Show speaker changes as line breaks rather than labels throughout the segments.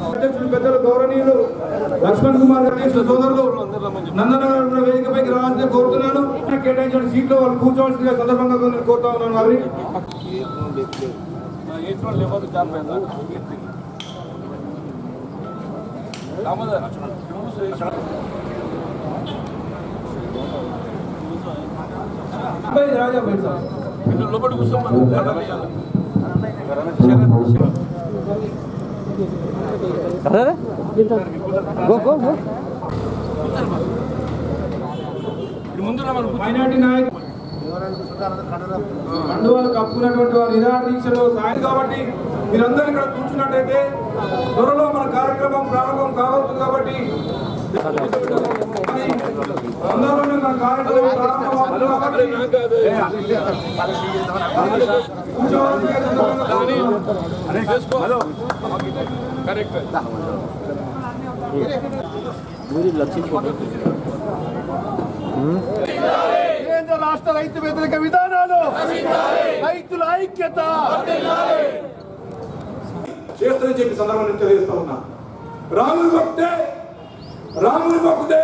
అధ్యక్షులు పెద్దలు గౌరవనీయులు లక్ష్మణ్ కుమార్ గారి సోదరులు నందనగర్ వేదికపైకి రావాల్సిందిగా కోరుతున్నాను. కేటాయించిన సీట్లో వాళ్ళు కూర్చోవలసిందిగా సందర్భంగా కోరుతా ఉన్నాను. వారిని రాజా లోపల కూర్చోమని మైనార్టీ నాయకులు కండువాలు కప్పుకున్నటువంటి వారు నిరాహార దీక్షలో సాయం కాబట్టి మీరందరూ ఇక్కడ కూర్చున్నట్టయితే త్వరలో మన కార్యక్రమం ప్రారంభం కావచ్చు. కాబట్టి అందరూ మన కార్యక్రమం ప్రారంభం
కేంద్ర రాష్ట్ర రైతు వ్యతిరేక విధానాలు, రైతుల ఐక్యత
చేస్తారని చెప్పి సందర్భాన్ని తెలియజేస్తా ఉన్నా. రాముని మొక్కితే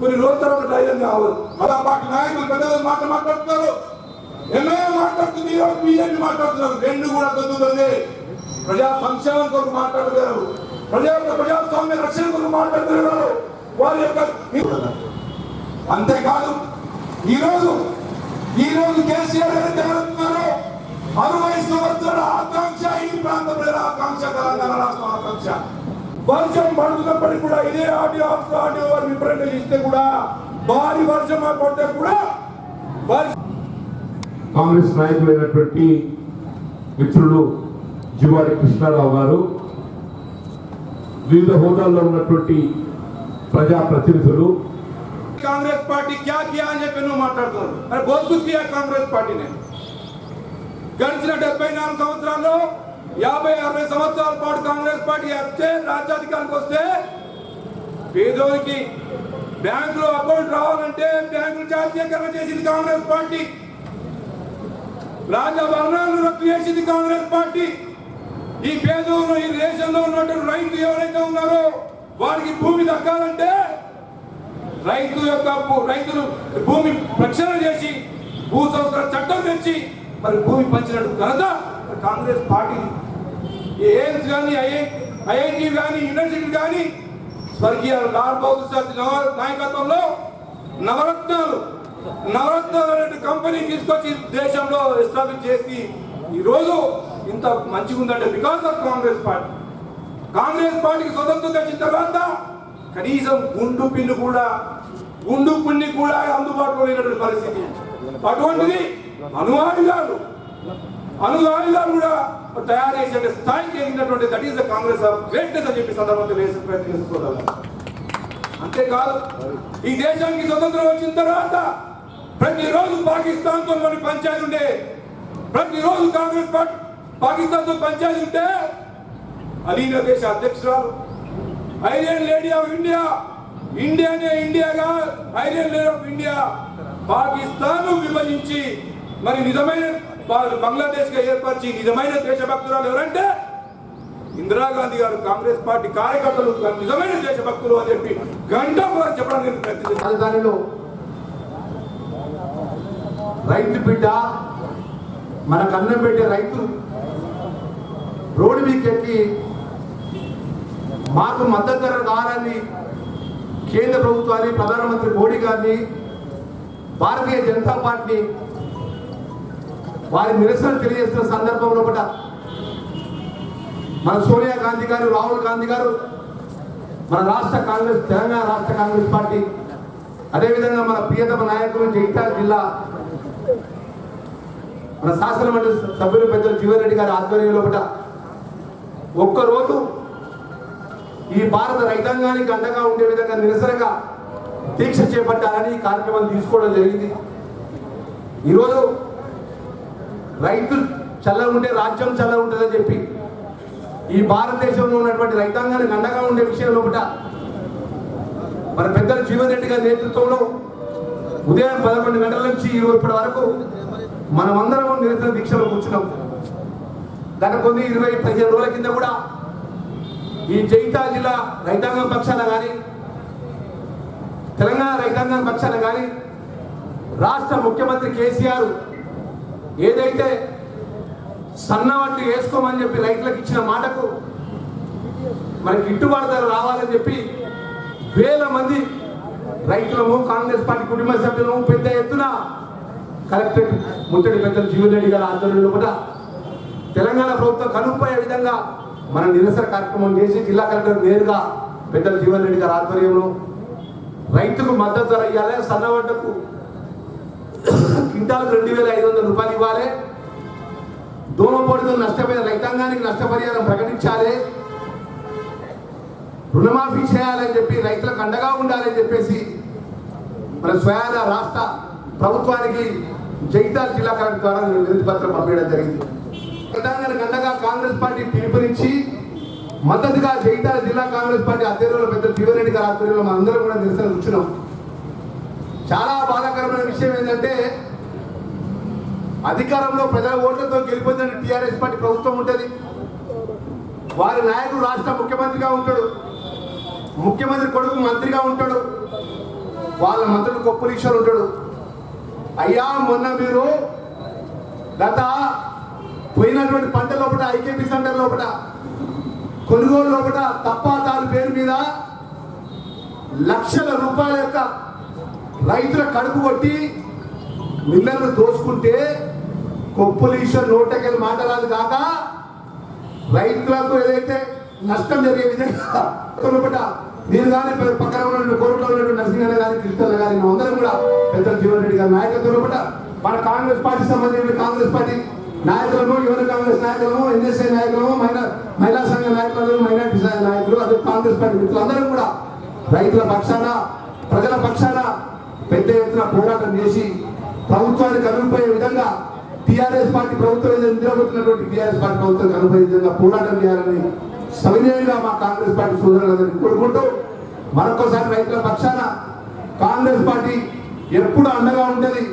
కొన్ని రోజుల తర్వాత ధైర్యం కావాలి.
మళ్ళా పార్టీ నాయకులు పెద్దలు మాట్లాడుతున్నారు, ఎమ్మెల్యే మాట్లాడుతుంది, బీజేపీ మాట్లాడుతున్నారు. రెండు కూడా దొరుకుతుంది. ప్రజా సంక్షేమం కొరకు మాట్లాడుతున్నారు, ప్రజాస్వామ్య రక్షణ కొరకు మాట్లాడుతున్నారు. వారి యొక్క అంతేకాదు ఈరోజు కేసీఆర్ గారు జరుగుతున్నారు. 60 సంవత్సరాల ఆకాంక్ష, ఈ ప్రాంత ప్రజల ఆకాంక్ష, తెలంగాణ రాష్ట్ర ఆకాంక్ష. వర్షం పడుతున్నప్పటికీ కూడా ఇదే ఆడియో వారు రిప్రజెంట్ ఇస్తే కూడా భారీ వర్షం పడితే కూడా
కాంగ్రెస్ నాయకులైనటువంటి మిత్రులు జివాడి కృష్ణారావు గారు, వివిధ హోదాల్లో ఉన్నటువంటి ప్రజాప్రతినిధులు
కాంగ్రెస్ పార్టీ క్యా కియా అని చెప్పి నువ్వు మాట్లాడుతున్నారు. అరే బహుత్ కుछ किया కాంగ్రెస్ పార్టీనే. గడిచిన 74 సంవత్సరాల్లో 50-60 సంవత్సరాల పాటు కాంగ్రెస్ పార్టీ వచ్చే రాజ్యాధికారానికి వస్తే పేదోనికి బ్యాంకులో అకౌంట్ రావాలంటే బ్యాంకులు జాతీయకరణ చేసింది కాంగ్రెస్ పార్టీ. రాజభవనాలను రద్దు చేసింది కాంగ్రెస్ పార్టీ. ఈ పేదోళ్ళు, ఈ దేశంలో ఉన్నటువంటి రైతు ఎవరైతే ఉన్నారో వారికి భూమి దక్కాలంటే రైతులు భూమి రక్షణ చేసి భూ సంస్కరణ చట్టం తెచ్చి మరి భూమి పంచినట్టు ఘనత కాంగ్రెస్ పార్టీ. ఎయిమ్స్ కానీ, ఐఐటి కానీ, యూనివర్సిటీ కానీ స్వర్గీయ లాల్ బహదూర్ శాస్త్రి నాయకత్వంలో నవరత్నాలు అనే కంపెనీ తీసుకొచ్చి దేశంలో ఎస్టాబ్లిష్ చేసి ఈరోజు ఇంత మంచిగా ఉందంటే because of Congress party. Congress పార్టీకి స్వతంత్రం తెచ్చిన తర్వాత కనీసం గుండు పుణ్ణి కూడా అందుబాటులో లేనటువంటి పరిస్థితి. అటువంటిది అణువాయుధాలు కూడా తయారు చేసే స్థాయికి ఎదిగినటువంటి that is the congress of greatness అని చెప్పి సందర్భంగా వేసే ప్రయత్నం చేసుకోవాలి. అంతేకాదు ఈ దేశానికి స్వతంత్రం వచ్చిన తర్వాత ప్రతిరోజు పాకిస్తాన్తో మన పంచాయతీ ఉండే, ప్రతిరోజు కాంగ్రెస్ పార్టీ పాకిస్తాన్తో పంచాయతీ ఉంటే అలీనా దేశ అధ్యక్షురాలు, ఐరన్ లేడీ ఆఫ్ ఇండియా, ఇండియానే ఇండియాగా iron lady of India Pakistan విభజించి మరి నిజమైన బంగ్లాదేశ్ గా ఏర్పరిచి నిజమైన దేశభక్తురాలు ఎవరంటే ఇందిరాగాంధీ గారు. కాంగ్రెస్ పార్టీ కార్యకర్తలు నిజమైన దేశభక్తులు అని చెప్పి గంట చెప్పడానికి ప్రయత్నం.
రాజధానిలో రైతు బిడ్డ, మనకు అన్నం పెట్టే రైతు రోడ్డు మీదకి మాకు మద్దతు ధర కావాలని కేంద్ర ప్రభుత్వాన్ని, ప్రధానమంత్రి మోడీ గారిని, భారతీయ జనతా పార్టీని వారి నిరసన తెలియజేస్తున్న సందర్భంలో కూడా మన సోనియా గాంధీ గారు, రాహుల్ గాంధీ గారు, మన తెలంగాణ రాష్ట్ర కాంగ్రెస్ పార్టీ అదేవిధంగా మన ప్రియతమ నాయకులు జగిత్యాల జిల్లా మన శాసనమండలి సభ్యులు పెద్దలు జీవన్ రెడ్డి గారి ఆధ్వర్యంలో ఒక్కరోజు ఈ భారత రైతాంగానికి అండగా ఉండే విధంగా నిరసనగా దీక్ష చేపట్టాలని ఈ కార్యక్రమం తీసుకోవడం జరిగింది. ఈరోజు రైతు చల్లగా ఉంటే రాజ్యం చల్లగా ఉంటుందని చెప్పి ఈ భారతదేశంలో ఉన్నటువంటి రైతాంగానికి అండగా ఉండే విషయంలో మన పెద్దలు జీవన్ రెడ్డి గారి నేతృత్వంలో ఉదయం 11 గంటల నుంచి ఇప్పటి వరకు మనమందరం నిరసన దీక్షలో కూర్చున్నాం. గత కొన్ని 20-15 రోజుల కింద కూడా ఈ జగిత్యాల జిల్లా రైతాంగం పక్షాన కానీ తెలంగాణ రైతాంగం పక్షాన కానీ రాష్ట్ర ముఖ్యమంత్రి కేసీఆర్ ఏదైతే సన్నవడ్లు వేసుకోమని చెప్పి రైతులకు ఇచ్చిన మాటకు మనకి గిట్టుబాటు ధర రావాలని చెప్పి వేల మంది రైతులము కాంగ్రెస్ పార్టీ కుటుంబ సభ్యులము పెద్ద ఎత్తున కలెక్టరేట్ ముట్టడి పెద్దలు జీవన్ రెడ్డి గారి ఆధ్వర్యంలో కూడా తెలంగాణ ప్రభుత్వం కనుపోయే విధంగా మన నిరసన కార్యక్రమం చేసి జిల్లా కలెక్టర్ నేరుగా పెద్దలు జీవన్ రెడ్డి గారి ఆధ్వర్యంలో రైతుకు మద్దతు ధర ఇవ్వాలి, సన్నవడ్లకు క్వింటాలకు 2,500 రూపాయలు ఇవ్వాలి, దోమపోటుతో నష్టపోయిన రైతాంగానికి నష్టపరిహారం ప్రకటించాలి, రుణమాఫీ చేయాలని చెప్పి రైతులకు అండగా ఉండాలని చెప్పేసి మన స్వయాన రాష్ట్ర ప్రభుత్వానికి జగిత్యాల జిల్లా కలెక్టర్ ద్వారా వినతి పత్రం పంపించడం జరిగింది. రైతాంగానికి అండగా కాంగ్రెస్ పార్టీ పిలుపునిచ్చి మద్దతుగా జగిత్యాల జిల్లా కాంగ్రెస్ పార్టీ అధ్యక్షులు పెద్ద జీవన్ రెడ్డి గారి ఆధ్వర్యంలో మనందరం కూడా నిరసన కూర్చున్నాం. చాలా బాధాకరమైన విషయం ఏంటంటే అధికారంలో ప్రజల ఓట్లతో గెలిపోయిన టీఆర్ఎస్ పార్టీ ప్రభుత్వం ఉంటుంది. వారి నాయకుడు రాష్ట్ర ముఖ్యమంత్రిగా ఉంటాడు, ముఖ్యమంత్రి కొడుకు మంత్రిగా ఉంటాడు, వాళ్ళ మంత్రులు కొప్పులీశ్వరు ఉంటాడు. అయ్యా మొన్న మీరు గత పోయినటువంటి పంట లోపల ఐకేపీ సెంటర్ లోపల కొనుగోలు లోపల తప్పాతాలు పేరు మీద లక్షల రూపాయల యొక్క రైతుల కడుపు కొట్టి మిల్లర్లు దోచుకుంటే కొప్పులీశ్వర్ నోటకెళ్ళి మాట్లాడాలి కాక రైతులకు ఏదైతే నష్టం జరిగే విధంగా మీరు కానీ పక్కన ఉన్న కోర్టులో ఉన్నటువంటి నరసింహ గారి కృష్ణ గారి అందరం కూడా పెద్ద జీవన్ రెడ్డి గారి నాయకత్వంలో మన కాంగ్రెస్ పార్టీ సంబంధించిన కాంగ్రెస్ పార్టీ నాయకులను, యువన కాంగ్రెస్ నాయకులను, ఎన్ఎస్ఐ నాయకులను, మహిళా సంఘ నాయకులను, మైనార్టీ సంఘ నాయకులు, అదే కాంగ్రెస్ పార్టీ మిత్రులందరం కూడా రైతుల పక్షాన ప్రజల పక్షాన పెద్ద ఎత్తున పోరాటం చేసి ప్రభుత్వానికి అనుపోయే విధంగా టీఆర్ఎస్ పార్టీ ప్రభుత్వం నిలబడుతున్నటువంటి టీఆర్ఎస్ పార్టీ ప్రభుత్వానికి అనుపోయే విధంగా పోరాటం చేయాలని సవినయంగా మా కాంగ్రెస్ పార్టీ సోదరులందరినీ కోరుకుంటూ మరొకసారి రైతుల పక్షాన కాంగ్రెస్ పార్టీ ఎప్పుడు అండగా ఉంటుంది.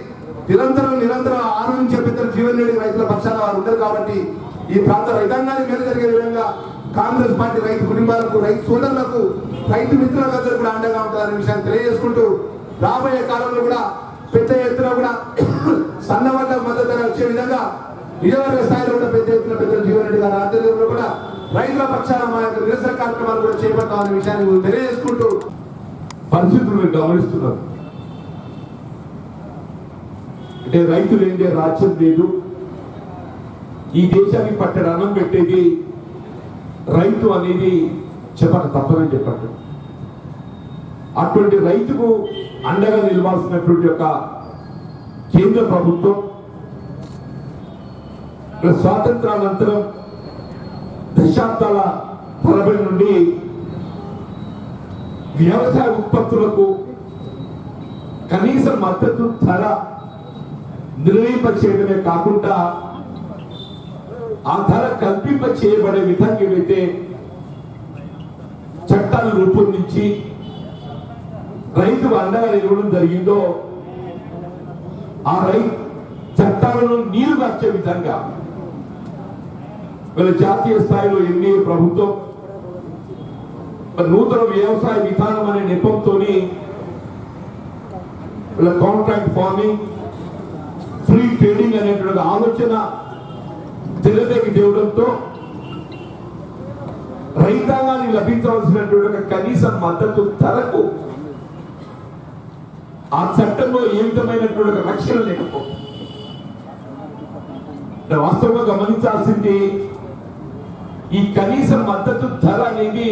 నిరంతరం ఆనందించే పెద్దలు జీవన్ రెడ్డి రైతుల పక్షాన వారు ఉంటారు కాబట్టి ఈ ప్రాంత రైతాంగానికి మేలు జరిగే విధంగా కాంగ్రెస్ పార్టీ రైతు కుటుంబాలకు, రైతు సోదరులకు, రైతు మిత్రులందరూ కూడా అండగా ఉంటుందనే విషయాన్ని తెలియజేసుకుంటూ రాబోయే కాలంలో కూడా పెద్ద ఎత్తున కూడా సన్నవడ్ల మద్దతు ధర వచ్చే విధంగా నియోజకవర్గ స్థాయిలో కూడా పెద్ద ఎత్తున పెద్దలు జీవన్ రెడ్డి గారి ఆధ్వర్యంలో కూడా రైతుల పక్షాన మా యొక్క నిరసన కార్యక్రమాలు కూడా చేపట్టామనే విషయాన్ని తెలియజేసుకుంటూ
పరిస్థితులను గమనిస్తున్నారు. అంటే రైతులు ఏంటే రాజ్యం లేదు, ఈ దేశానికి పట్టడి అన్నం పెట్టేది రైతు అనేది చెప్పక తప్పదని చెప్పండి. అటువంటి రైతుకు అండగా నిలవాల్సినటువంటి యొక్క కేంద్ర ప్రభుత్వం స్వాతంత్రానంతరం దశాబ్దాల తరబడి నుండి వ్యవసాయ ఉత్పత్తులకు కనీస మద్దతు ధర నిర్ణయింప చేయడమే కాకుండా ఆ ధర కల్పింప చేయబడే విధంగా ఏవైతే చట్టాలు రూపొందించి రైతుకు అండగా నిలవడం జరిగిందో ఆ చట్టాలను నీరు మార్చే విధంగా వీళ్ళ జాతీయ స్థాయిలో ఎన్డీఏ ప్రభుత్వం నూతన వ్యవసాయ విధానం అనే నెపంతో వీళ్ళ కాంట్రాక్ట్ ఫార్మింగ్, ఫ్రీ ట్రేడింగ్ అనేటువంటి ఆలోచన తెరపైకి తేవడంతో రైతాంగానికి లభించవలసినటువంటి కనీస మద్దతు ధరకు ఆ చట్టంలో ఏ విధమైనటువంటి రక్షణ లేకపోతుంది. వాస్తవంగా గమనించాల్సింది ఈ కనీస మద్దతు ధర అనేది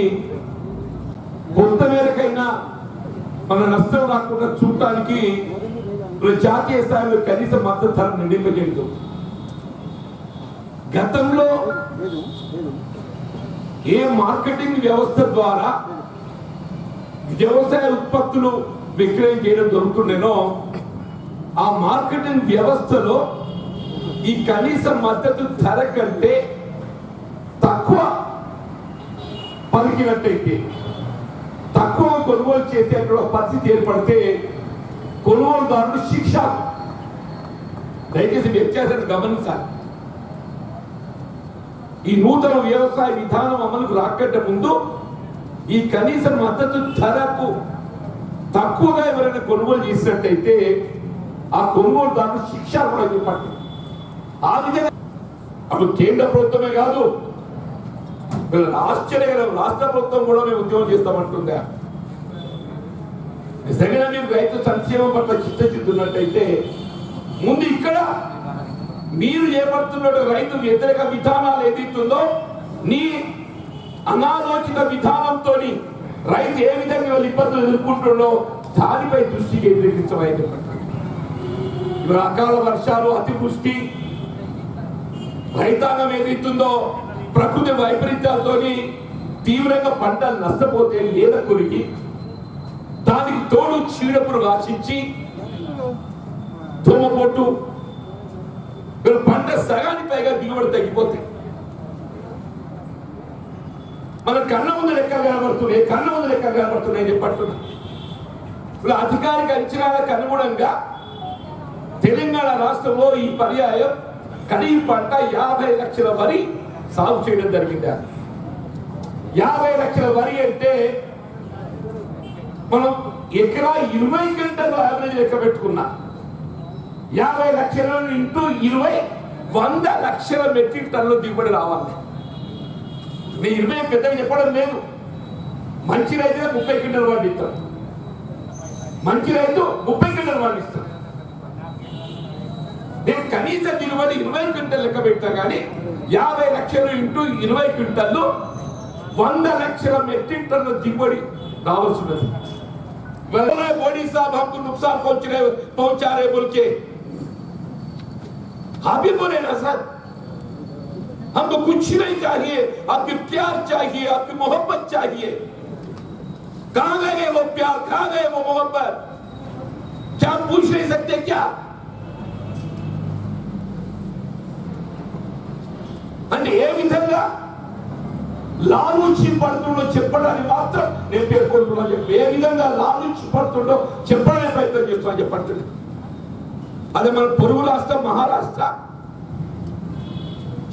కొంత మేరకైనా మన నష్టం రాకుండా చూడటానికి జాతీయ స్థాయిలో కనీస మద్దతు ధర నిర్ణయింపజేయడం. గతంలో ఏ మార్కెటింగ్ వ్యవస్థ ద్వారా వ్యవసాయ ఉత్పత్తులు విక్రయం చేయడం జరుగుతుండేనో ఆ మార్కెటింగ్ వ్యవస్థలో ఈ కనీస మద్దతు ధర కంటే తక్కువ పలికినట్టయితే, తక్కువ కొనుగోలు చేసే పరిస్థితి ఏర్పడితే కొనుగోలుదారుడు శిక్ష. దయచేసి వ్యత్యాసాన్ని గమనించాలి. ఈ నూతన వ్యవసాయ విధానం అమలుకు రాకంటే ముందు ఈ కనీస మద్దతు ధరకు తక్కువగా ఎవరైనా కొనుగోలు చేసినట్టయితే ఆ కొనుగోలుదారుడు శిక్ష కూడా చెప్పండి. ఆ విధంగా అప్పుడు కేంద్ర ప్రభుత్వమే కాదు, ఆశ్చర్యకరం రాష్ట్ర ప్రభుత్వం కూడా మేము ఉద్యోగం చేస్తామంటుందా? నిజంగా మీరు రైతు సంక్షేమం పట్ల చిత్తచిద్దున్నట్టయితే ముందు ఇక్కడ మీరు చేపడుతున్న రైతు వ్యతిరేక విధానాలు ఏదైతుందో నీ అనాలోచిత విధానంతో రైతు ఏ విధంగా ఇబ్బందులు ఎదుర్కొంటుండో దానిపై దృష్టి కేంద్రీకరించమైంది. అకాల వర్షాలు, అతివృష్టి, రైతాంగం ఏదైతుందో ప్రకృతి వైపరీత్యాలతో తీవ్రంగా పంటలు నష్టపోతే లేద కొరికి దానికి తోడు చీడపురుగు ఆశించి దోమపోటు పంట సగానికి పైగా దిగుబడి తగ్గిపోతాయి. మన కళ్ళ ముందు లెక్కలు కనబడుతున్నాయి చెప్పట్టున్నా. ఇప్పుడు అధికారిక అంచనాలకు అనుగుణంగా తెలంగాణ రాష్ట్రంలో ఈ పర్యాయం ఖరీఫ్ పంట 50 లక్షల వరి సాగు చేయడం జరిగింది. 50 లక్షల వరి అంటే మనం ఎకరా 20 గంటలు యావరేజ్ లెక్క పెట్టుకున్నా. 50 లక్షల ఇంటూ 20 100 లక్షల మెట్రిక్ టన్నుల దిగుబడి రావాలి. మీ 20 పెద్దగా చెప్పడం లేదు. మంచి రైతు 30 క్వింటల్ పండిస్తాం, మంచి రైతు 30 క్వింటల్ పండిస్తాం. నేను కనీస దిగుబడి 20 క్వింటల్ లెక్క పెట్టా కానీ 50 లక్షలు ఇంటూ 20 క్వింటల్లు 100 లక్షల మెట్రిక్ టన్నుల దిగుబడి రావాల్సి ఉన్నది. मोदी साहब हमको नुकसान पहुंचा रहे बोल के आप ही बोले ना सर, हमको कुछ नहीं चाहिए, आपकी प्यार चाहिए, आपकी मोहब्बत चाहिए. कहां गए वो प्यार, कहां गए वो मोहब्बत? क्या आप पूछ नहीं सकते क्या? అంటే ఏ విధంగా లాలూచి పడుతుండో చెప్పడానికి మాత్రం నేను పేర్కొంటున్నా. చెప్పి ఏ విధంగా లాలూచి పడుతుండో చెప్పడానికి ప్రయత్నం చేస్తున్నా చెప్పండి. అదే మన పొరుగు రాష్ట్రం మహారాష్ట్ర,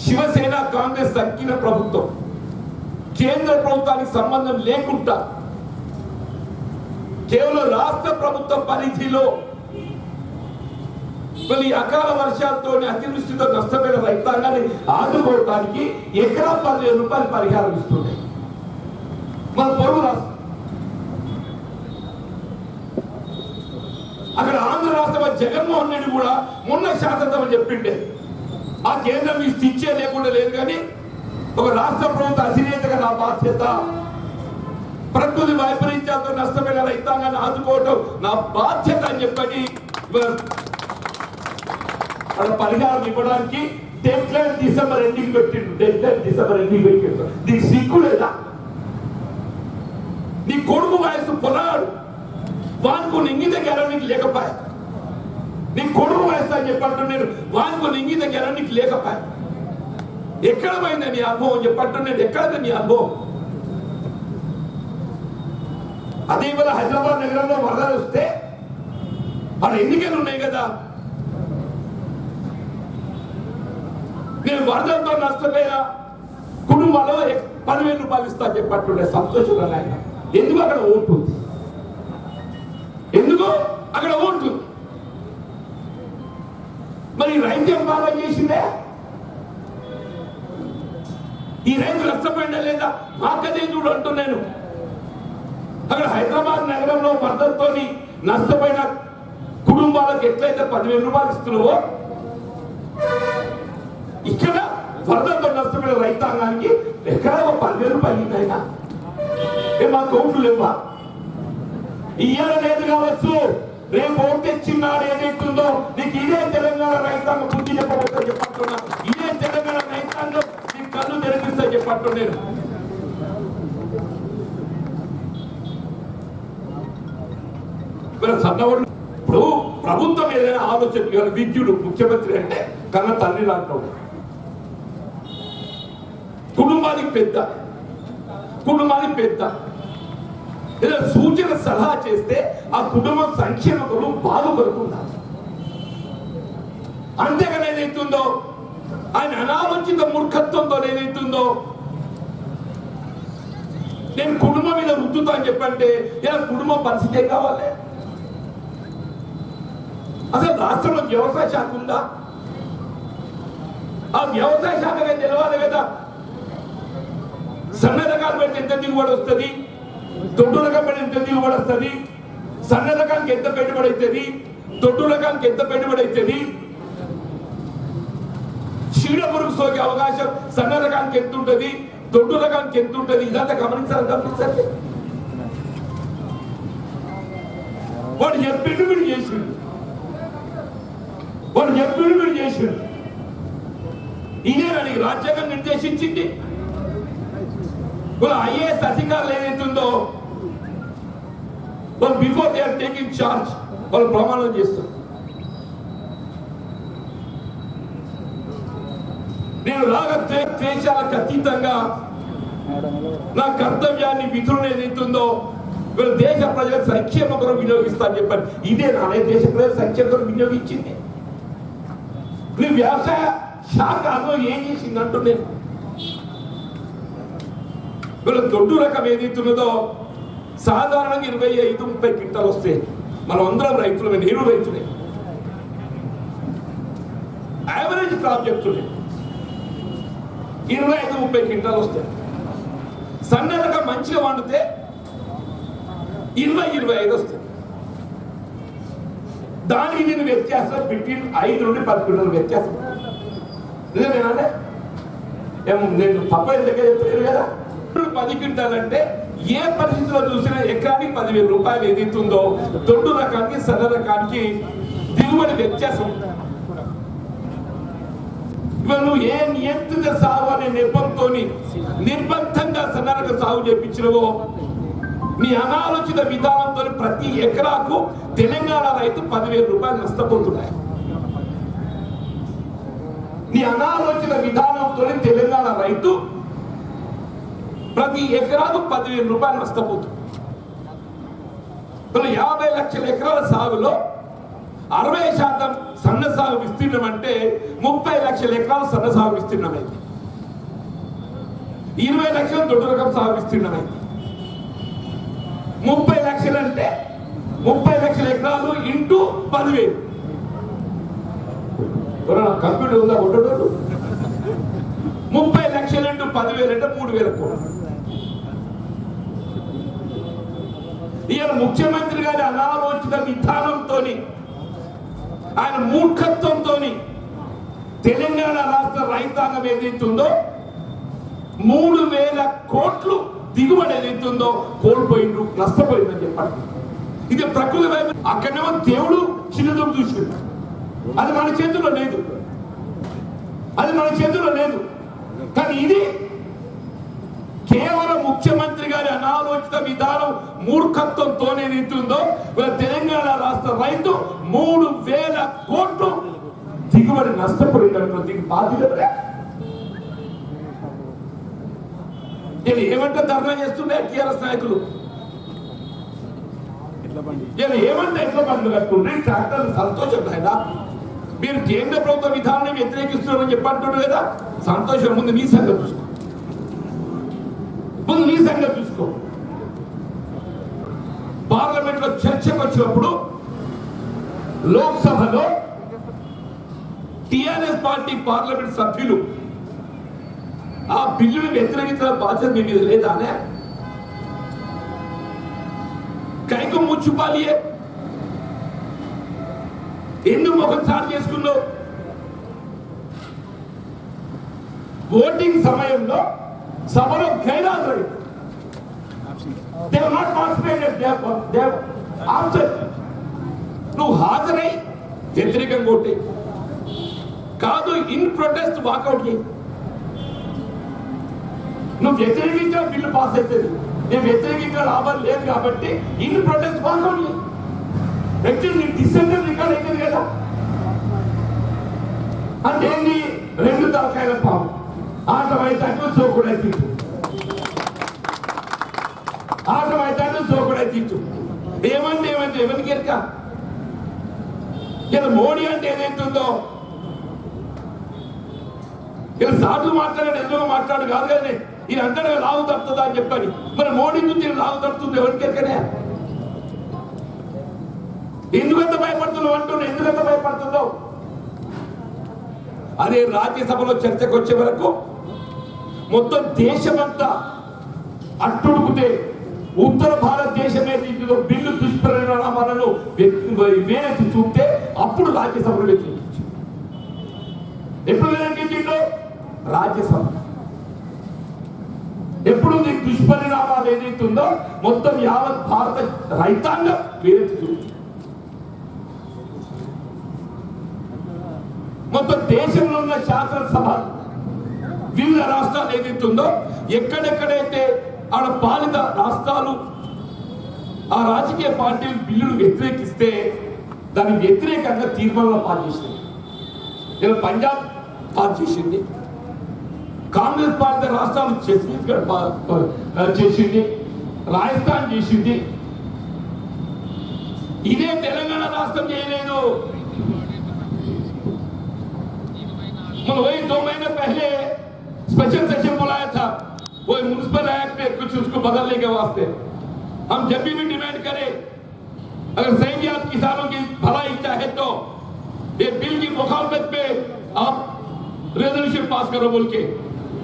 శివసేన కాంగ్రెస్ తగ్గిన ప్రభుత్వం, కేంద్ర ప్రభుత్వానికి సంబంధం లేకుండా కేవలం రాష్ట్ర ప్రభుత్వ పరిధిలో మళ్ళీ అకాల వర్షాలతో అతివృష్టితో నష్టపోయిన రైతాంగాన్ని ఆదుకోవడానికి ఎకరా 10,000 రూపాయలు పరిహారం ఇస్తుంది మన పొరుగు రాష్ట్రం. అక్కడ ఆంధ్ర రాష్ట్ర జగన్మోహన్ రెడ్డి కూడా మొన్న శాసనసభ చెప్పిండే ఆ కేంద్రం ఈ ఇచ్చే లేకుండా లేదు, కానీ ఒక రాష్ట్ర ప్రభుత్వ అధినేతగా నా బాధ్యత ప్రకృతి వైపరీత్యాలతో నష్టపోయిన రైతాంగాన్ని ఆదుకోవడం నా బాధ్యత అని చెప్పని పరిహారం ఇవ్వడానికి డెడ్లైన్ డిసెంబర్ ఎండింగ్ పెట్టిండు. నీకు సిగ్గు లేదా? నీ కొడుకు వయసు పొలాడు వానికి నింగిత గెలవ నీకు లేకపోయా? నీ కొడుకు వయసు అని చెప్పంటు నేను వానికి నింగిత గెలవ నీకు లేకపోయా? ఎక్కడ పోయిందా నీ అనుభవం చెప్పంటు నేను? ఎక్కడ నీ అనుభవం? అదే ఇవాళ హైదరాబాద్ నగరంలో వరదలు వస్తే అక్కడ ఎన్నికలు ఉన్నాయి కదా, నేను వరదలతో నష్టపోయిన కుటుంబాలు 10,000 రూపాయలు ఇస్తా చెప్పట్టుండే సంతోషంగా ఆయన. ఎందుకు అక్కడ ఓటుంది? ఎందుకు అక్కడ ఓటుంది? మరి రైతు ఏం బాగా చేసిందే? ఈ రైతు నష్టపోయిందా లేదా? మాకదే చూడు అంటున్నాను. అక్కడ హైదరాబాద్ నగరంలో వరదలతో నష్టపోయిన కుటుంబాలకు ఎట్లయితే 10,000 రూపాయలు ఇస్తున్నావో, ఇక్కడ వరదలతో నష్టపోయిన రైతాంగానికి ఎక్కడ 10,000 రూపాయలు అయినా మా కౌంట్లు లేవా? ఇయ్యాల లేదు కావచ్చు, రేపు ఓటు తెచ్చిన్నాడు ఏదైతుందో నీకు ఇదే తెలంగాణ రైతాంగం బుద్ధి చెప్పబోతా చెప్పట్టున్నా. ఇదే తెలంగాణ రైతాంగం నీకు కళ్ళు తెరిపిస్తా చెప్పట్టు. నేను సన్నవాళ్ళు ఇప్పుడు ప్రభుత్వం ఏదైనా ఆలోచన విద్యుడు ముఖ్యమంత్రి అంటే కన్న తల్లి లాంటి కుటుంబానికి పెద్ద ఏదైనా సూచన సలహా చేస్తే ఆ కుటుంబం సంక్షేమకులు బాగుపడుతున్నారు. అంతేగాని ఏదైతుందో ఆయన అనాలోచిత మూర్ఖత్వంతో ఏదైతుందో నేను కుటుంబం మీద రుద్దుతా అని చెప్పంటే ఇలా కుటుంబం పరిస్థితి ఏం కావాలి? అసలు రాష్ట్రంలో వ్యవసాయ శాఖ ఉందా? ఆ వ్యవసాయ శాఖగా తెలవాలి కదా. సన్న రకాలు పెడితే ఎంత దిగుబడి వస్తుంది, దొడ్డు రకం పెడితే ఎంత దిగుబడి వస్తుంది, సన్న రకానికి ఎంత పెట్టుబడి అవుతుంది, దొడ్డు రకానికి ఎంత పెట్టుబడి అవుతుంది, చీడ పురుగు సోకే అవకాశం సన్న రకానికి ఎంత ఉంటుంది, దొడ్డు రకానికి ఎంత ఉంటుంది, ఇదంతా గమనించాలి. వాడు చెప్పిండు మీరు చేసిండు, ఇదే నాకు రాజ్యాంగం నిర్దేశించింది. వాళ్ళు ఐఏఎస్ అధికారులు ఏదైతుందో వాళ్ళు before they are taking charge వాళ్ళు ప్రమాణం చేస్తారు. నేను ద్వేషాలకు అతీతంగా నా కర్తవ్యాన్ని విధులను ఏదైతుందో వీళ్ళు దేశ ప్రజల సంక్షేమ కొరకు వినియోగిస్తా అని చెప్పారు. ఇదే నానే దేశ ప్రజల సంక్షేమ కొరకు వినియోగించింది. నీ వ్యవసాయ శాఖ ఏం చేసింది అంటూ నేను వీళ్ళ దొడ్డు రకం ఏదైతున్నదో సాధారణంగా 25-30 క్వింటాలు వస్తాయి. మనం అందరం రైతులమే, నేను రైతులే. యావరేజ్ క్రాప్ చెప్తుండే 25-30 క్వింటాలు వస్తాయి. సన్న రకం మంచిగా వండితే 20-25 వస్తాయి. దానికి నేను వ్యత్యాసం బిట్వీన్ 5 నుండి 10 క్వింటాల వ్యత్యాసం. నిజమేనా? నేను తప్ప ఎందుకే చెప్తాను కదా. 10 క్వింటాలు అంటే ఏ పరిస్థితిలో చూసినా ఎకరానికి 10,000 రూపాయలు ఏదైతుందో దొడ్డు రకానికి సన్న రకానికి దిగుబడి వ్యత్యాసం. ఇవాళ నువ్వు ఏ నియంత్రిత సాగు అనే నెపంతో నిర్బంధంగా సన్న రక సాగు చేయించినవో నీ అనాలోచిత విధానంతో ప్రతి ఎకరాకు తెలంగాణ రైతు 10,000 రూపాయలు నష్టపోతున్నాయి. నీ అనాలోచిత విధానంతో తెలంగాణ రైతు ప్రతి ఎకరాకు 10,000 రూపాయలు నష్టపోతుంది. 50 లక్షల ఎకరాల సాగులో 60% సన్న సాగు విస్తీర్ణం అంటే 30 లక్షల ఎకరాలు సన్న సాగు విస్తీర్ణం అయింది. 20 లక్షల దొడ్డు రకం సాగు విస్తీర్ణం అయింది. 30 లక్షలు అంటే 30 లక్షల ఎకరాలు ఇంటూ 10,000. కంప్యూటర్ ఉందా కొట్టడు? 30 లక్షలు ఇంటూ 10,000 అంటే 3,000 కోట్లు. ఈయన ముఖ్యమంత్రి గారి అనాలోచిత విధానంతో ఆయన మూర్ఖత్వంతో తెలంగాణ రాష్ట్ర రైతాంగం ఏదైతుందో 3,000 కోట్లు దిగుబడి ఏదైతుందో కోల్పోయిండు, నష్టపోయిందని చెప్పాలి. ఇది ప్రకృతి వైపు. అక్కడేమో దేవుడు చిన్నదూపు చూసిండు. అది మన చేతుల్లో లేదు. కానీ ఇది కేవలం ముఖ్యమంత్రి గారి అనాలోచిత విధానం మూర్ఖత్వంతో ఏదైతుందో తెలంగాణ రాష్ట్ర రైతు 3,000 కోట్లు దిగుబడి నష్టపోయినటువంటి బాధ్యత. నేను ఏమంటే ధర్నా చేస్తుండే టీఆర్ఎస్ నాయకులు, నేను ఏమంటే ఎట్లా బండ్లు కట్టుకుంటే ట్రాక్టర్లు సంతోషం అయినా మీరు కేంద్ర ప్రభుత్వ విధానాన్ని వ్యతిరేకిస్తున్నారని చెప్పంటున్నారు కదా. సంతోషం. ముందు నీ సంగతి చూసుకో. పార్లమెంట్ లో చర్చకు వచ్చినప్పుడు లోక్సభలో టిఆర్ఎస్ పార్టీ పార్లమెంట్ సభ్యులు ఆ బిల్లును వ్యతిరేకించిన బాధ్యత మీ మీద లేదానే? కైకు ముచ్చుపాలియే ఎందుకు ఒకసారి చేసుకున్నావు? ఓటింగ్ సమయంలో సభలో గైరాజు they have not participated, they have answer. నువ్వు హాజరై వ్యతిరేకంగా కొట్టే కాదు, ఇన్ ప్రొటెస్ట్ వాకౌట్ చేయి. నువ్వు వ్యతిరేకంగా బిల్లు పాస్ అవుతుంది, నేను వ్యతిరేకంగా లాభం లేదు కాబట్టి ఇన్ ప్రొటెస్ట్ వాకౌట్ చేయి. వ్యక్తి నీ డిసెండర్ రికార్డ్ అవుతుంది కదా. అంటే ఏంటి? రెండు తలకాయల పాము, ఆటమైతే చోకుడా తీర్చు, ఆటమైతే చోకుడా తీర్చు. ఏమంటే ఎవరికి ఎరక? ఇలా మోడీ అంటే ఏదైతుందో ఇలా సాధు మాట్లాడాడు, ఎందుకు మాట్లాడు కాదు కానీ ఈయన అంటాడు లావు తప్పుతుందా అని చెప్పని. మరి మోడీ నుంచి లావు తప్పుతుంది ఎవరికి ఎరకనే? ఎందుకంత భయపడుతున్నావు అంటున్నావు, ఎందుకంత భయపడుతుందో? అదే రాజ్యసభలో చర్చకు వచ్చే వరకు మొత్తం దేశమంతా అట్టుడుకుతే ఉత్తర భారతదేశమే దీంట్లో బిల్లు దుష్పరిణామాలను వేసి చూస్తే అప్పుడు రాజ్యసభలో వ్యతిరేకించు. ఎప్పుడు వ్యతిరేకించిండో? రాజ్యసభ. ఎప్పుడు నీకు దుష్పరిణామాలు ఏదైతుందో మొత్తం యావత్ భారత రైతాంగం వేసి చూస్తుంది. మొత్తం దేశంలో ఉన్న శాసనసభ వివిధ రాష్ట్రాలు ఏదైతుందో ఎక్కడెక్కడైతే ఆడ పాలిత రాష్ట్రాలు ఆ రాజకీయ పార్టీలు బిల్లులు వ్యతిరేకిస్తే దాని వ్యతిరేకంగా తీర్మానాలు పాస్ చేసింది. ఇలా పంజాబ్ పాస్ చేసింది, కాంగ్రెస్ పార్టీ రాష్ట్రాలు ఛత్తీస్గఢ్ చేసింది, రాజస్థాన్ చేసింది. ఇదే తెలంగాణ రాష్ట్రం చేయలేదు. वही 2 महीने पहले स्पेशल सेशन बुलाया था, वो म्युनिसिपल एक्ट में कुछ उसको बदलने के वास्ते। हम जब भी डिमांड करें, अगर सही में आप किसानों की भलाई चाहे तो ये बिल की मुखालफत पे आप रेजोल्यूशन पास करो बोल के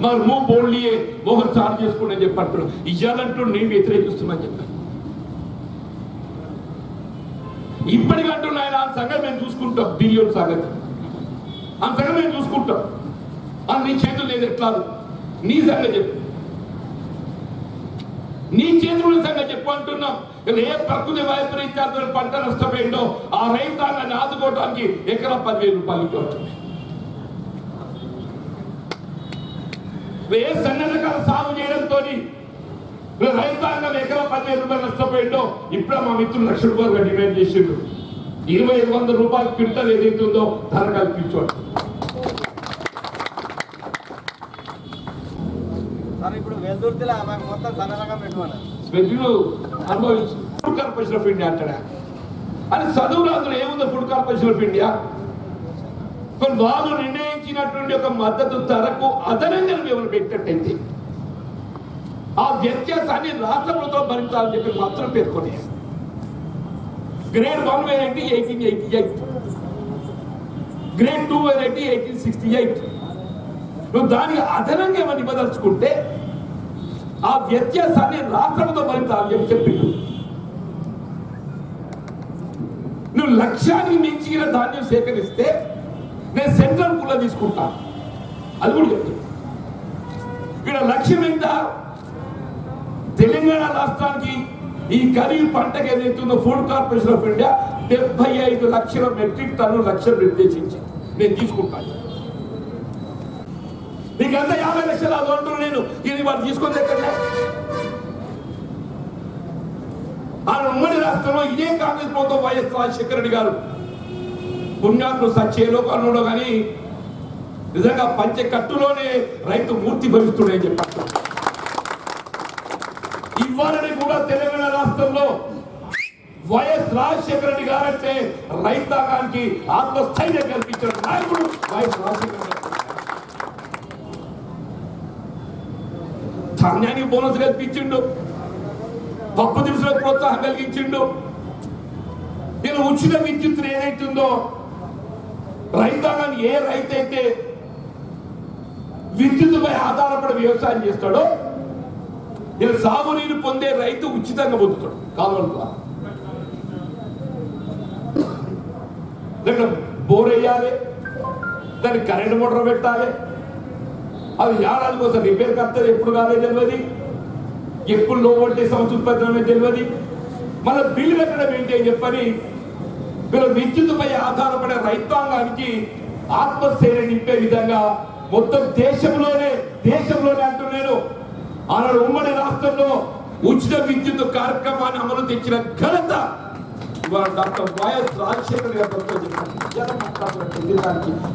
मगर मुंह बोल लिए मोहर चार्ज చేసుకునే చెప్పారు. ఇయ్యాలంటూ నేను వ్యతిరేకిస్తున్నాను చెప్పాను. ఇప్పటికంటూ ఆయన ఆ సంగతి మేము చూసుకుంటాం, బిలియన్ సంగతి అంతగా మేము చూసుకుంటాం. నీ చేతులు లేదు ఎట్లా? నీ సంగతి చెప్పు, నీ చేతుల సంగతి చెప్పు అంటున్నాం. ఏ ప్రకృతి వైపరీత్యాలతో పంట నష్టపోయిందో ఆ రైతాంగాన్ని ఆదుకోవడానికి ఎకరా 10,000 రూపాయలు ఇవ్వాలి. ఏ సన్న రకాల సాగు చేయడంతో రైతాంగం ఎకరా 10,000 రూపాయలు నష్టపోయిందో ఇప్పుడు మా మిత్రులు ₹1,00,000 డిమాండ్ చేసిండు. 2,500 రూపాయలు క్వింటల్ ఏదైతుందో ధర కల్పించండి.
ఇప్పుడు వెల్దుర్తిలో మాకు మొత్తం సన్నరకం పెట్టుకోవాలి.
ఫుడ్ కార్పొరేషన్ ఆఫ్ ఇండియా అంటాడా అని చదువు రాదులు ఏముందో ఫుడ్ కార్పొరేషన్ ఆఫ్ ఇండియా. కొన్ని వాళ్ళు నిర్ణయించినటువంటి ఒక మద్దతు ధరకు అదనంగా ఎవరు పెట్టినట్టయితే ఆ వ్యత్యాసాన్ని రాష్ట్ర ప్రభుత్వం భరించాలని చెప్పి మాత్రం పేర్కొనే. Grade 1 variety 1888, grade 2 variety 1868. నువ్వు దానికి అదనంగా ఏమని ఇవ్వదలుచుకుంటే ఆ వ్యత్యాసాన్ని రాష్ట్రంతో భరించాలని చెప్పిండు. నువ్వు లక్ష్యానికి మించిన ధాన్యం సేకరిస్తే నేను సెంట్రల్ పూల్లో తీసుకుంటాను, అది కూడా చెప్తాను. ఇక్కడ లక్ష్యం ఎంత? తెలంగాణ రాష్ట్రానికి ఈ ఖరీఫ్ పంటకు ఏదైతుందో ఫుడ్ కార్పొరేషన్ ఆఫ్ ఇండియా 75 లక్షల మెట్రిక్ టన్ను లక్ష్యం నిర్దేశించి నేను తీసుకుంటాను. నీకంతా 50 లక్షలు అది అంటున్నాను నేను. ఇది వాళ్ళు తీసుకొని ఎక్కడ? ఆ ఉమ్మడి రాష్ట్రంలో ఇదే కాంగ్రెస్ ప్రభుత్వం వైఎస్ రాజశేఖర రెడ్డి గారు పుణ్యాత్మ సచ్చేలో కన్నుడో కానీ నిజంగా పంచకట్టులోనే రైతు మూర్తి భవిస్తున్నాయని చెప్పారు. ఇవ్వాలని కూడా తెలంగాణ రాష్ట్రంలో వైఎస్ రాజశేఖర రెడ్డి గారంటే రైతాంగానికి ఆత్మస్థైర్యం కల్పించిన నాయకుడు వైఎస్ రాజశేఖర రెడ్డి. ధాన్యానికి బోనస్ కల్పించిండు, పప్పు దినుసులకు ప్రోత్సాహం కలిగించిండు. నేను ఉచిత విద్యుత్ ఏదైతుందో రైతాంగాన్ని ఏ రైతు అయితే విద్యుత్పై ఆధారపడి వ్యవసాయం చేస్తాడో ఇలా సాగునీరు పొందే రైతు ఉచితంగా పొందుతాడు కాలువల ద్వారా. దాంట్లో బోర్ వేయాలి, దానికి కరెంట్ మోటార్ పెట్టాలి, అది ఏడాది కోసం రిపేర్ కట్టదు, ఎప్పుడు కాలేదు తెలియదు, ఎప్పుడు లో వోల్టేజ్ సమస్య ఉత్పత్తి తెలియదు. మళ్ళీ బిల్లు కట్టడం ఏంటి అని చెప్పని వీళ్ళు విద్యుత్పై ఆధారపడే రైతాంగానికి ఆత్మస్థైర్యం నింపే విధంగా మొత్తం దేశంలోనే అంటున్నాను ఆనాడు ఉమ్మడి రాష్ట్రంలో ఉచిత విద్యుత్ కార్యక్రమాన్ని అమలు తెచ్చిన ఘనత ఇవాళ డాక్టర్ వైఎస్ రాజశేఖర్ గారు.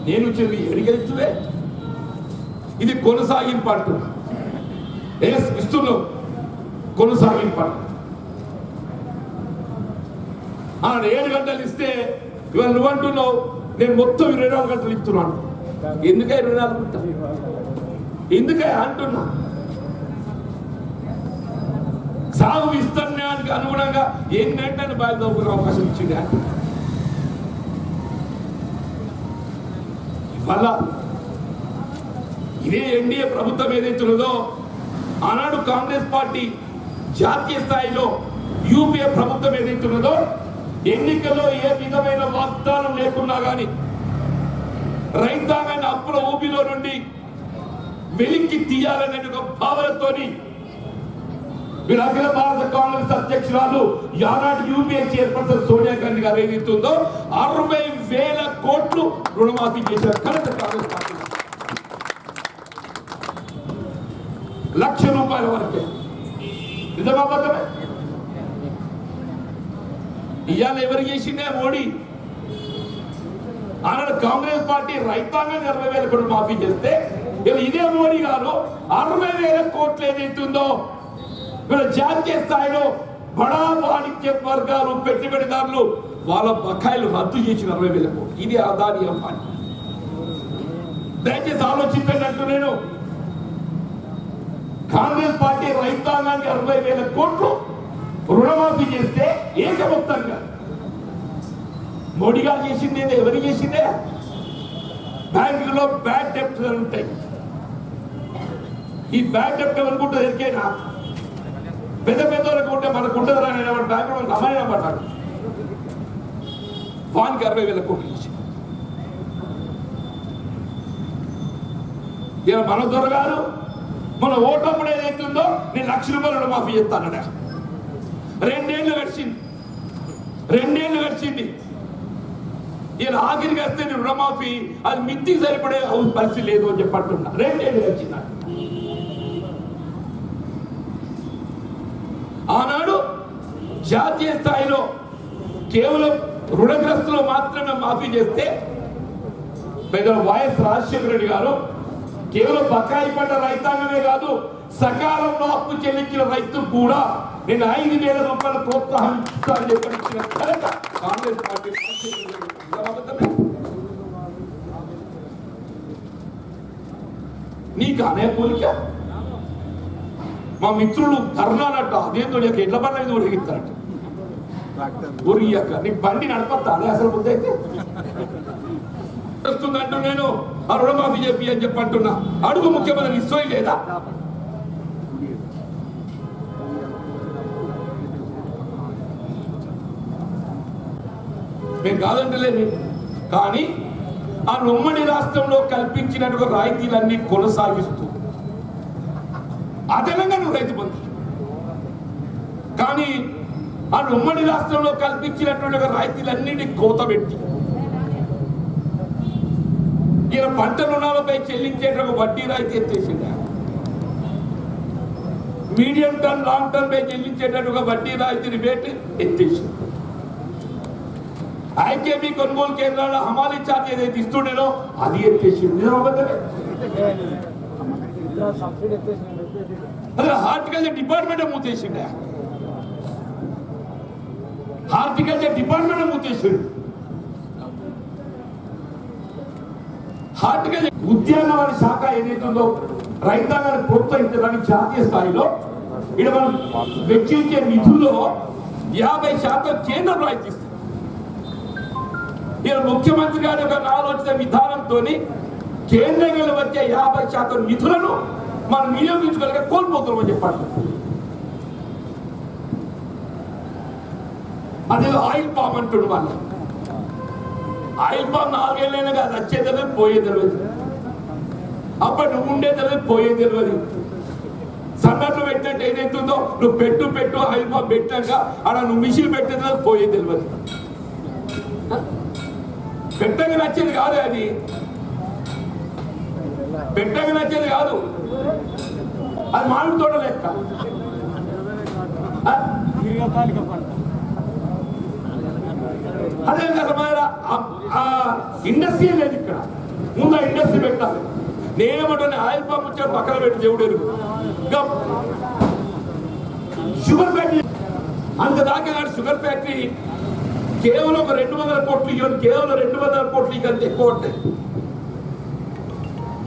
నేను చెవి ఎడిగెచ్చువే ఇది కొనసాగింపు అంటున్నా ఇస్తున్నావు కొనసాగింపు అంటు ఆనాడు 7 గంటలు ఇస్తే ఇవాళ నువ్వు అంటున్నావు నేను మొత్తం 24 గంటలు ఇస్తున్నాను. ఎందుకే 24 గంటలు ఎందుకే అంటున్నా సాగు విస్తరణానికి అనుగుణంగా ఏంటంటే బయలుదేరుకునే అవకాశం ఇచ్చింది. ఇవాళ ఇదే ఎన్డీఏ ప్రభుత్వం ఏదైతున్నదో ఆనాడు కాంగ్రెస్ పార్టీ జాతీయ స్థాయిలో యూపీఏ ప్రభుత్వం ఏదైతున్నదో ఎన్నికల్లో ఏ విధమైన వాగ్దానం లేకున్నా కానీ రైతాంగాన్ని అప్పుల ఊపిలో నుండి వెలికి తీయాలనే ఒక భావనతోని వీరు అఖిల భారత కాంగ్రెస్ అధ్యక్షురాలు ఆనాటి యూపీఏ చైర్పర్సన్ సోనియా గాంధీ గారు ఏదైతుందో 60,000 కోట్లు రుణమాఫీ చేసిన ఘనత కాంగ్రెస్ పార్టీ. 1,00,000 రూపాయల వరకే. నిజమాబద్ధమే. ఇవాళ ఎవరు చేసిందే మోడీ ఆనాడు కాంగ్రెస్ పార్టీ రైతాంగాన్ని 60,000 కోట్లు మాఫీ చేస్తే ఇదే మోడీ గారు 60,000 కోట్లు ఏదైతుందో వీళ్ళ జాతీయ స్థాయిలో బడా వాణిజ్య వర్గాలు పెట్టుబడిదారులు వాళ్ళ బకాయిలు రద్దు చేసిన 60,000 కోట్లు. ఇది అదాని అంబానీ. దయచేసి ఆలోచించినట్టు నేను కాంగ్రెస్ పార్టీ రైతాంగానికి 60,000 కోట్లు రుణమాఫీ చేస్తే ఏకమొత్తంగా మోడీ గారు చేసింది ఎవరు చేసిందే బ్యాంకులో బ్యాడ్ డెప్ట్ ఉంటాయి. ఈ బ్యాడ్ డెప్ట్ అనుకుంటే ఎరికైనా పెద్ద వాళ్ళకి ఉంటే మనకు ఉండదు రాని బ్యాంకు అమ్మాయినా పడ్డాడు. వానికి 60,000 కోట్లు ఇచ్చి ఇలా మన దొరగారు మన ఓటప్పుడు ఏదైతుందో నేను 1,00,000 రూపాయలు రుణమాఫీ చేస్తానడా. 2 ఏళ్ళు గడిచింది. ఇలా ఆఖరికి వస్తే రుణమాఫీ అది మిత్తికి సరిపడే పరిస్థితి లేదు అని చెప్పంటున్నా. 2 ఏళ్ళు గడిచింది. ఆనాడు జాతీయ స్థాయిలో కేవలం రుణగ్రస్తులు మాత్రమే మాఫీ చేస్తే పెద్దలు వైఎస్ రాజశేఖర రెడ్డి గారు కేవలం బకాయి పడ్డ రైతాంగమే కాదు సకాలంలో అప్పు చెల్లించిన రైతు కూడా నేను 5,000 రూపాయల ప్రోత్సాహం ఇస్తానని చెప్పిన కాంగ్రెస్ పార్టీ. నీకు అనే పోలిక మా మిత్రులు ధర్నాలట అదేందో నీకు ఎట్ల బండ్ల మీద ఉరిగిస్తారట. ఉరిగాక నీకు బండి నడపత్తా అదే అసలు ముందు అయితే వస్తుందంటూ నేను ఆ రుణమాఫీ చెప్పి అని చెప్పంటున్నా. అడుగు ముఖ్యమంత్రి ఇస్తోయి లేదా? మేము కాదంటలేదు. కానీ ఆ ఉమ్మడి రాష్ట్రంలో కల్పించినటువంటి రాయితీలన్నీ కొనసాగిస్తూ అదనంగా నువ్వు రైతు బంధు కానీ ఆ ఉమ్మడి రాష్ట్రంలో కల్పించినటువంటి రాయితీలన్నింటి కోత పెట్టి ఈయన పంట రుణాలపై చెల్లించేట వడ్డీ రాయితీ ఎత్తేసిందా. మీడియం టర్మ్ లాంగ్ టర్మ్ పై చెల్లించేటట్టుగా వడ్డీ రాయితీ రిబేట్ ఎత్తేసింది. ఐకేబీ కొనుగోలు కేంద్రాల్లో హమాలీ ఛార్జ్ ఏదైతే ఇస్తుండేనో అది ఎత్తేసింది. అదే హార్టికల్చర్ డిపార్ట్మెంట్ మూతేసిండే. హార్టికల్చర్ డిపార్ట్మెంట్ మూతేసిండు. హార్టికల్చర్ ఉద్యానవన శాఖ ఏదైతుందో రైతాంగాన్ని ప్రోత్సహించడానికి జాతీయ స్థాయిలో ఇక్కడ మనం వెచ్చించే నిధుల్లో 50% కేంద్రం రాయితీస్తుంది. ఇక్కడ ముఖ్యమంత్రి గారి యొక్క ఆలోచన విధానంతో కేంద్రంలో వచ్చే 50% నిధులను మనం వినియోగించుకోలేక కోల్పోతున్నామని చెప్పండి. అదే ఆయిల్ పామ్ అంటుడు వాళ్ళు. ఆయిల్ పామ్ 4 ఏళ్ళైనా కాదు, వచ్చే తెలియదు పోయే తెలియదు. అప్పుడు నువ్వు ఉండే తెలియదు పోయే తెలియదు. సన్నట్లు పెట్టినట్టు ఏదైతుందో నువ్వు పెట్టు ఆయిల్ పంప్ పెట్టాక ఆడ నువ్వు మిషన్ పెట్టేదో పోయేది తెలియదు. పెట్టగా నచ్చేది కాదు, అది పెట్టగా నచ్చేది కాదు, అది మామిడి తోట లెక్క. అదే కదా ఇండస్ట్రీ లేదు ఇక్కడ, ముందు ఆ ఇండస్ట్రీ పెట్టాలి. నేనేమంటే ఆయిల్ పంప్ వచ్చాడు పక్కన పెట్టి దేవుడు షుగర్ ఫ్యాక్టరీ అంత దాకా నాడు షుగర్ ఫ్యాక్టరీ కేవలం 200 కోట్లు ఇవ్వండి, కేవలం 200 కోట్లు ఇక అంత ఎక్కువ ఉంటాయి.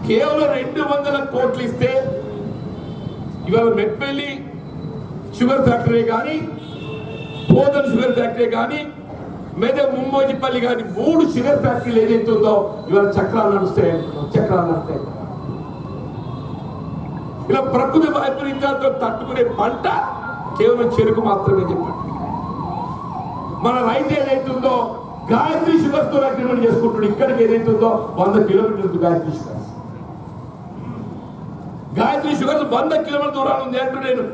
కేవలం 200 కోట్లు ఇస్తే ఇవాళ మెట్పల్లి షుగర్ ఫ్యాక్టరీ కానీ, బోధన్ షుగర్ ఫ్యాక్టరీ కానీ, మెదక్ ముమ్మోజిపల్లి కానీ 3 షుగర్ ఫ్యాక్టరీలు ఏదైతే ఉందో ఇవాళ చక్రాలు నడుస్తాయి. ఇలా ప్రకృతి వైపరీత్యాలతో తట్టుకునే పంట కేవలం చెరుకు మాత్రమే చెప్పండి. మన రైతు ఏదైతుందో గాయత్రి షుగర్స్ తో అగ్రిమెంట్ చేసుకుంటాడు. ఇక్కడికి ఏదైతుందో 100 కిలోమీటర్లు గాయత్రి షుగర్స్. గాయత్రి షుగర్స్ 100 కిలోమీటర్ల దూరాలు ఉంది అంటూ నేను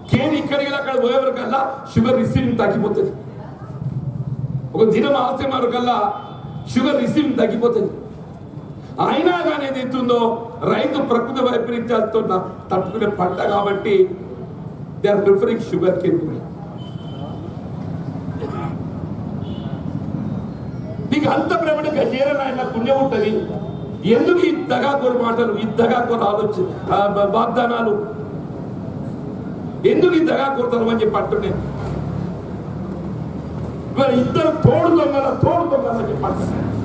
కేని ఇక్కడికి అక్కడ పోయేవరకల్లా షుగర్ రిసీవింగ్ తగ్గిపోతుంది. ఒక దినం ఆలస్యం వరకల్లా షుగర్ రిసీవింగ్ తగ్గిపోతుంది. అయినా కానీ ఏదైతుందో రైతు ప్రకృతి వైపరీత్యాలతో తట్టుకునే పంట కాబట్టి they are preferring sugar cane. నీకు అంత ప్రేమగా గజేరని ఆయన పుణ్యం ఉంటుంది. ఎందుకు ఈ దగాకోరు మాటలు, ఈ దగాకోరు ఆలోచన వాగ్దానాలు, ఎందుకు ఈ దగాకోరుతారు అని చెప్పి అంటున్నాను. ఇద్దరు తోడు దొంగల అని చెప్పి అంటున్నాను.